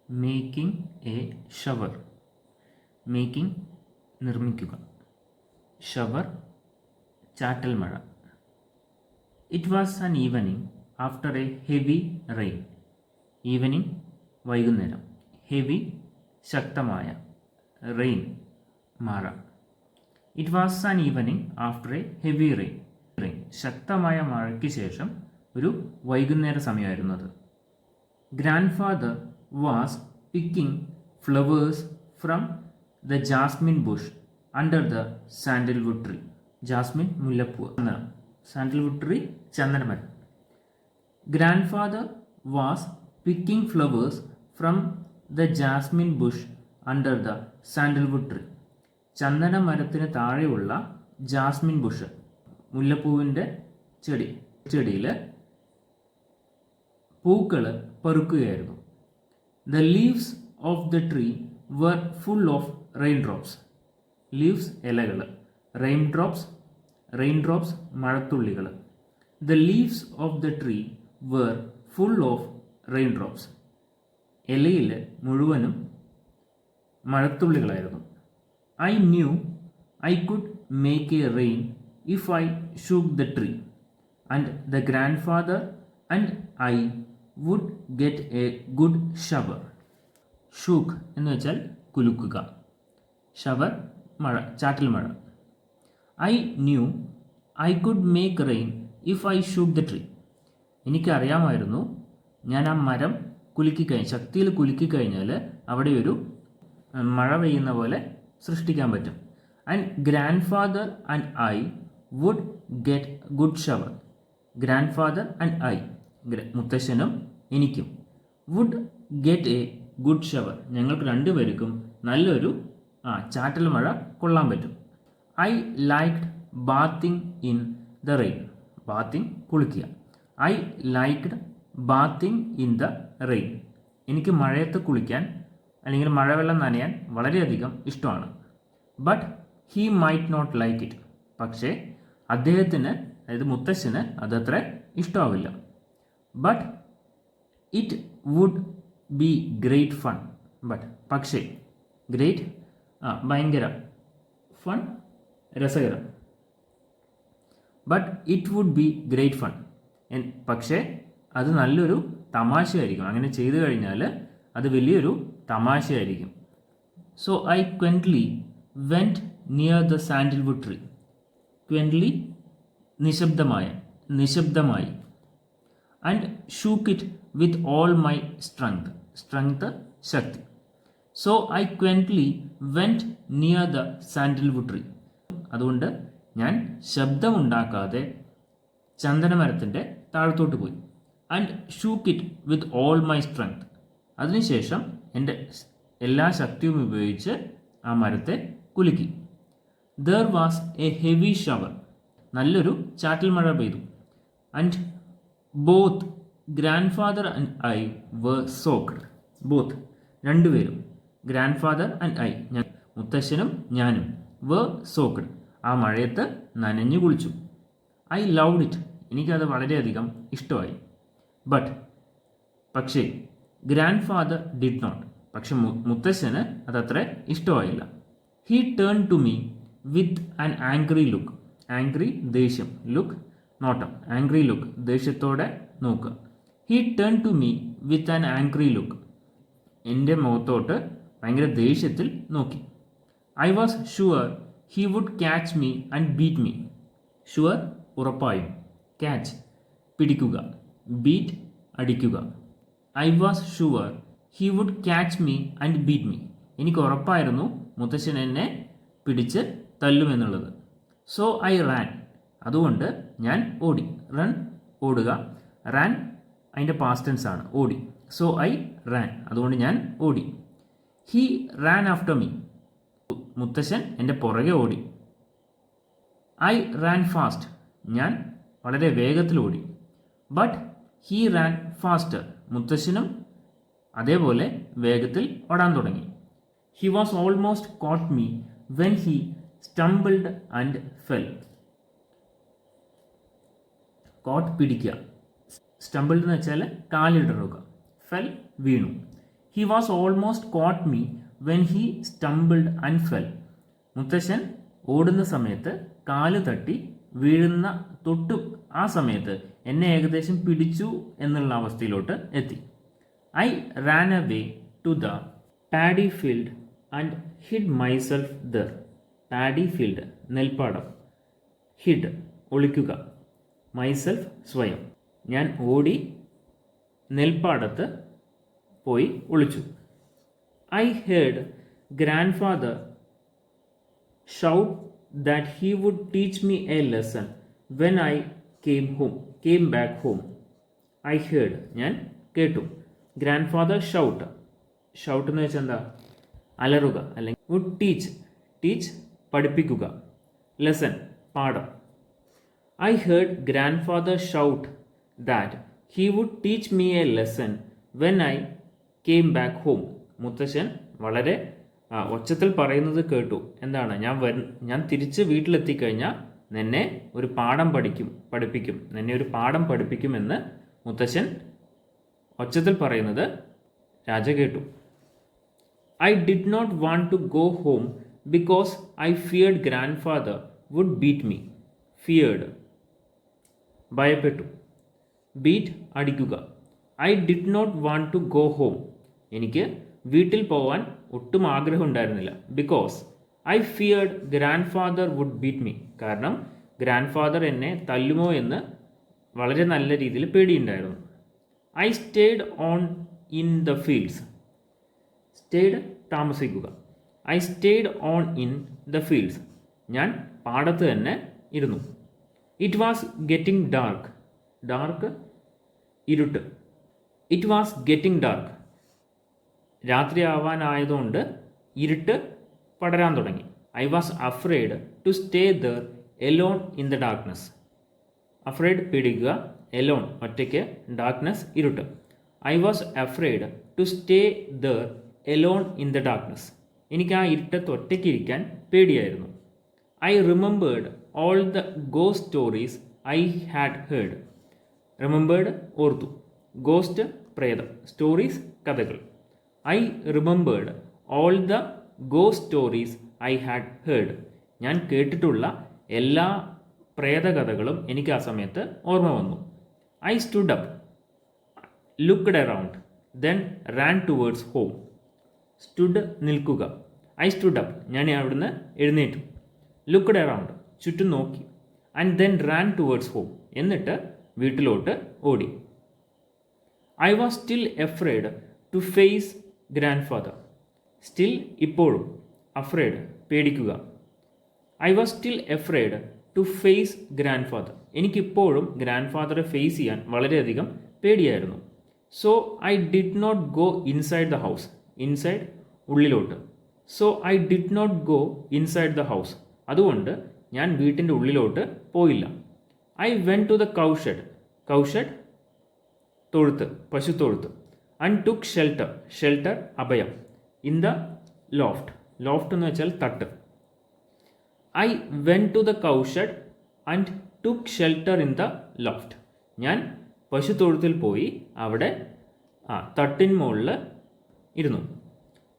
Making a shower. Making നിർമ്മിക്കുക, shower ചാറ്റൽ മഴ. It was an evening after a heavy rain. Evening വൈകുന്നേരം, heavy ശക്തമായ, റെയിൻ മഴ. It was an evening after a heavy rain. ശക്തമായ മഴയ്ക്ക് ശേഷം ഒരു വൈകുന്നേര സമയമായിരുന്നു അത്. Grandfather was picking flowers from the jasmine bush under the sandalwood tree. Jasmine മുല്ലപ്പൂവ്, സാൻഡൽവുഡ് ട്രീ ചന്ദനമരം. Grandfather was picking flowers from the jasmine bush under the sandalwood tree. ചന്ദന മരത്തിന് താഴെയുള്ള ജാസ്മിൻ ബുഷ്, മുല്ലപ്പൂവിൻ്റെ ചെടിയിൽ പൂക്കൾ പെറുക്കുകയായിരുന്നു. The leaves of the tree were full of raindrops. Leaves ഇലകൾ, റെയിൻ ഡ്രോപ്സ് മഴത്തുള്ളികൾ. The leaves of the tree were full of raindrops. ഇലയിൽ മുഴുവനും മഴത്തുള്ളികളായിരുന്നു. I knew I could make a rain if I shook the tree, and the grandfather and I would get a good shower. Shook എന്ന് വെച്ചാൽ കുലുക്കുക, shower മഴ, ചാറ്റൽ മഴ. I knew I could make rain if I shook the tree. എനിക്കറിയാമായിരുന്നു ഞാൻ ആ മരം ശക്തിയിൽ കുലുക്കി കഴിഞ്ഞാൽ അവിടെ ഒരു മഴ പെയ്യുന്ന പോലെ സൃഷ്ടിക്കാൻ പറ്റും. And grandfather and I would get good shower. Grandfather and I, മുത്തശ്ശനും എനിക്കും, would get a good shower, ഞങ്ങൾക്ക് രണ്ടുപേർക്കും നല്ലൊരു ചാറ്റൽ മഴ കൊള്ളാൻ പറ്റും. I liked bathing in the rain. Bathing കുളിക്കുക. I liked bathing in the rain. എനിക്ക് മഴയത്ത് കുളിക്കാൻ അല്ലെങ്കിൽ മഴവെള്ളം നനയാൻ വളരെയധികം ഇഷ്ടമാണ്. But he might not like it. പക്ഷേ അദ്ദേഹത്തിന്, അതായത് മുത്തശ്ശന് അതത്ര ഇഷ്ടമാവില്ല. But it would be great fun. പക്ഷേ ഗ്രേറ്റ് ഭയങ്കര, ഫൺ രസകരം. But it would be great fun. പക്ഷേ അത് നല്ലൊരു തമാശയായിരിക്കും. അങ്ങനെ ചെയ്തു കഴിഞ്ഞാൽ അത് വലിയൊരു തമാശയായിരിക്കും. So I quietly went near the sandalwood tree. Quietly നിശബ്ദമായി. And shook it with all my strength ശക്തി. So I quietly went near the sandalwood tree. അതുകൊണ്ട് ഞാൻ ശബ്ദമുണ്ടാക്കാതെ ചന്ദനമരത്തിൻ്റെ താഴത്തോട്ട് പോയി. And shook it with all my strength. അതിനുശേഷം എൻ്റെ എല്ലാ ശക്തിയും ഉപയോഗിച്ച് ആ മരത്തെ കുലുക്കി. There was a heavy shower. നല്ലൊരു ചാറ്റൽ മഴ പെയ്തു. And both grandfather and I were soaked. Both രണ്ടുപേരും, ഗ്രാൻഡ് ഫാദർ ആൻഡ് ഐ, മുത്തശ്ശനും ഞാനും, വർ സോക്ക്ഡ്, ആ മഴയത്ത് നനഞ്ഞു കുളിച്ചു. I loved it. എനിക്കത് വളരെയധികം ഇഷ്ടമായി. പക്ഷേ ഗ്രാൻഡ് ഫാദർ ഡിഡ് നോട്ട്. പക്ഷെ മുത്തശ്ശന് അതത്ര ഇഷ്ടമായില്ല. He turn to me with an angry look. Angry ദേഷ്യം, ലുക്ക് നോട്ടം, ആംഗ്രി ലുക്ക് ദേഷ്യത്തോടെ നോക്കുക. He turn to me with an angry look. എൻ്റെ മുഖത്തോട്ട് ഭയങ്കര ദേഷ്യത്തിൽ നോക്കി. I was sure he would catch me and beat me. Sure ഉറപ്പായും, ക്യാച്ച് പിടിക്കുക, ബീറ്റ് അടിക്കുക. I was sure he would catch me and beat me. എനിക്ക് ഉറപ്പായിരുന്നു മുത്തശ്ശൻ എന്നെ പിടിച്ച് തല്ലുമെന്നുള്ളത്. So I ran. അതുകൊണ്ട് ഞാൻ ഓടി. റൺ ഓടുക, റാൻ അതിൻ്റെ പാസ്റ്റ് ടെൻസ് ആണ്, ഓടി. So I ran. അതുകൊണ്ട് ഞാൻ ഓടി. He ran after me. മുത്തശ്ശൻ എൻ്റെ പുറകെ ഓടി. I ran fast. ഞാൻ വളരെ വേഗത്തിൽ ഓടി. But he ran faster. മുത്തശ്ശനും അതേപോലെ വേഗത്തിൽ ഓടാൻ തുടങ്ങി. He was almost caught me when he stumbled and fell. Caught പിടിക്കുക, സ്റ്റംബിൾഡ് എന്ന് വെച്ചാൽ കാലിടറുക, ഫെൽ വീണു. He was almost caught me when he stumbled and fell. മുത്തശ്ശൻ ഓടുന്ന സമയത്ത് കാല് തട്ടി വീഴുന്ന തൊട്ടു ആ സമയത്ത് എന്നെ ഏകദേശം പിടിച്ചു എന്നുള്ള അവസ്ഥയിലോട്ട് എത്തി. I ran away to the paddy field and hid myself there. Paddy field നെൽപ്പാടം, ഹിഡ് ഒളിക്കുക, മൈസെൽഫ് സ്വയം. ഞാൻ ഓടി നെൽപ്പാടത്ത് പോയി ഒളിച്ചു. I heard grandfather shout that he would teach me a lesson when I came back home. I heard ഞാൻ കേട്ടു. ഗ്രാൻഡ് ഫാദർ ഷൗട്ട് എന്ന് വെച്ചാൽ എന്താ? അലറുക അല്ലെങ്കിൽ വുഡ് ടീച്ച് പഠിപ്പിക്കുക, ലെസൺ പാഠം. I heard grandfather shout that he would teach me a lesson when I came back home. മുത്തശ്ശൻ വളരെ ഒച്ചത്തിൽ പറയുന്നത് കേട്ടു. എന്താണ്? ഞാൻ തിരിച്ച് വീട്ടിലെത്തിക്കഴിഞ്ഞാൽ നിന്നെ ഒരു പാഠം പഠിപ്പിക്കും, നിന്നെ ഒരു പാഠം പഠിപ്പിക്കുമെന്ന് മുത്തശ്ശൻ ഒച്ചത്തിൽ പറയുന്നത് രാജ കേട്ടു. I did not want to go home because I feared grandfather would beat me. Feared ഭയപ്പെട്ടു. ബീറ്റ് അടിക്കുക. I did not want to go home. എനിക്ക് വീട്ടിൽ പോവാൻ ഒട്ടും ആഗ്രഹം ഉണ്ടായിരുന്നില്ല. Because I feared grandfather would beat me. കാരണം grandfather എന്നെ തല്ലുമോ എന്ന് വളരെ നല്ല രീതിയിൽ പേടിയുണ്ടായിരുന്നു. I stayed on in the fields. Stayed താമസിക്കുക. I stayed on in the fields. ഞാൻ പാടത്ത് തന്നെ ഇരുന്നു. It was getting dark. Dark ഇരുട്ട്. It was getting dark. രാത്രി ആവാനായതുകൊണ്ട് ഇരുട്ട് പടരാൻ തുടങ്ങി. I was afraid to stay there alone in the darkness. Afraid പേടിക്കുക, എലോൺ ഒറ്റയ്ക്ക്, ഡാർക്ക്നെസ് ഇരുട്ട്. I was afraid to stay there alone in the darkness. എനിക്ക് ആ ഇരുട്ടത്ത് ഒറ്റയ്ക്ക് ഇരിക്കാൻ പേടിയായിരുന്നു. I remembered all the ghost stories I had heard. Remembered ഓർത്തു, ഗോസ്റ്റ് പ്രേതം, സ്റ്റോറീസ് കഥകൾ. I remembered all the ghost stories I had heard. ഞാൻ കേട്ടിട്ടുള്ള എല്ലാ പ്രേതകഥകളും എനിക്ക് ആ സമയത്ത് ഓർമ്മ വന്നു. I stood up, looked around, then ran towards home. Stood നിൽക്കുക. ഐ സ്റ്റുഡ് അപ്പ് ഞാൻ അവിടുന്ന് എഴുന്നേറ്റു. ലുക്ക്ഡ് അറൗണ്ട് ചുറ്റും നോക്കി. And then ran towards home എന്നിട്ട് വീട്ടിലോട്ട് ഓടി. I was still afraid to face grandfather. Still ഇപ്പോഴും, അഫ്രൈഡ് പേടിക്കുക. I was still afraid to face grandfather. എനിക്കിപ്പോഴും ഗ്രാൻഡ് ഫാദറെ ഫേസ് ചെയ്യാൻ വളരെയധികം പേടിയായിരുന്നു. So I did not go inside the house. Inside ഉള്ളിലോട്ട്. So I did not go inside the house. അതുകൊണ്ട് ഞാൻ വീട്ടിൻ്റെ ഉള്ളിലോട്ട് പോയില്ല. I went to the cowshed. Cowshed തൊഴുത്ത്, പശുത്തൊഴുത്ത്. And took shelter. ഷെൽട്ടർ അഭയം. In the loft. ലോഫ്റ്റ് എന്ന് വെച്ചാൽ തട്ട്. I went to the cowshed and took shelter in the loft. ഞാൻ പശുത്തൊഴുത്തിൽ പോയി അവിടെ തട്ടിൻ മുകളിൽ ഇരുന്നു.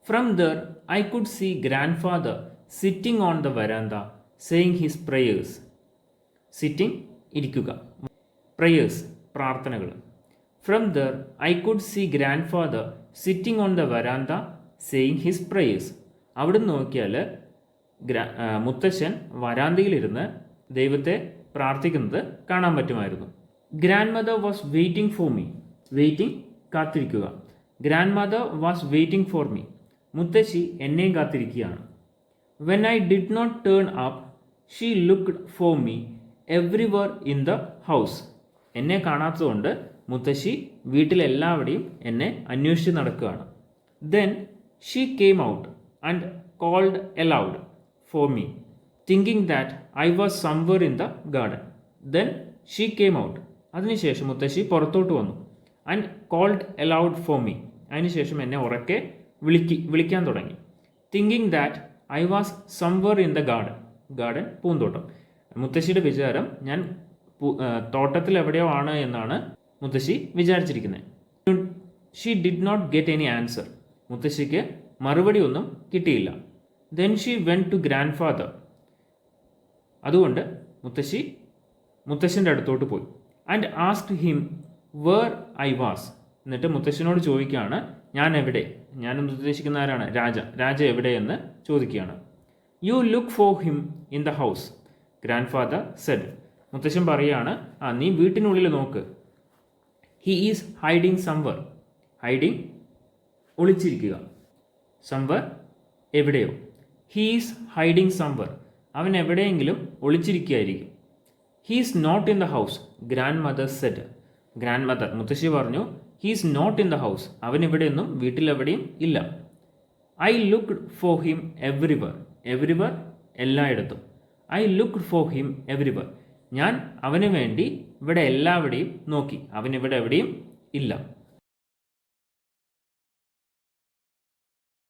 From there I could see grandfather sitting on the veranda saying his prayers. Sitting ഇരിക്കുക, പ്രേയേഴ്സ് പ്രാർത്ഥനകൾ. From there I could see grandfather sitting on the veranda saying his prayers. അവിടെ നോക്കിയാൽ മുത്തശ്ശൻ വരാന്തയിലിരുന്ന് ദൈവത്തെ പ്രാർത്ഥിക്കുന്നത് കാണാൻ പറ്റുമായിരുന്നു. Grandmother was waiting for me. Waiting കാത്തിരിക്കുക. Grandmother was waiting for me. മുത്തശ്ശി എന്നെയും കാത്തിരിക്കുകയാണ്. When I did not turn up she looked for me everywhere in the house. എന്നെ കാണാത്തതുകൊണ്ട് മുത്തശ്ശി വീട്ടിലെല്ലാവരുടെയും എന്നെ അന്വേഷിച്ച് നടക്കുകയാണ്. Then she came out and called aloud for me thinking that I was somewhere in the garden. Then she came out. അതിനുശേഷം മുത്തശ്ശി പുറത്തോട്ട് വന്നു. And called aloud for me. അതിനുശേഷം എന്നെ ഉറക്കെ വിളിക്കാൻ തുടങ്ങി. Thinking that I was somewhere in the garden. Garden പൂന്തോട്ടം. മുത്തശ്ശിയുടെ വിചാരം ഞാൻ തോട്ടത്തിൽ എവിടെയോ ആണ് എന്നാണ് മുത്തശ്ശി വിചാരിച്ചിരിക്കുന്നത്. She did not get any answer. മുത്തശ്ശിക്ക് മറുപടി ഒന്നും കിട്ടിയില്ല. Then she went to grandfather. അതുകൊണ്ട് മുത്തശ്ശൻ്റെ അടുത്തോട്ട് പോയി. And asked him where I was. എന്നിട്ട് മുത്തശ്ശനോട് ചോദിക്കുകയാണ്, ഞാൻ എവിടെ, ഞാനെന്ന് ഉദ്ദേശിക്കുന്ന ആരാണ്, രാജ എവിടെയെന്ന് ചോദിക്കുകയാണ്. You look for him in the house, grandfather said. മുത്തശ്ശൻ പറയുകയാണ്, നീ വീട്ടിനുള്ളിൽ നോക്ക്. He is hiding somewhere. Hiding ഒളിച്ചിരിക്കുക, സംവർ എവിടെയോ. ഹി ഈസ് ഹൈഡിങ് സംവർ, അവൻ എവിടെയെങ്കിലും ഒളിച്ചിരിക്കുകയായിരിക്കും. He is not in the house, grandmother said. Grandmother മുത്തശ്ശി പറഞ്ഞു, he is not in the house, അവൻ ഇവിടെയൊന്നും വീട്ടിലെവിടെയും ഇല്ല. I looked for him everywhere. Everywhere എല്ലായിടത്തും. I looked for him everywhere, ഞാൻ അവന് വേണ്ടി ഇവിടെ എല്ലാവിടെയും നോക്കി, അവൻ ഇവിടെ എവിടെയും ഇല്ല.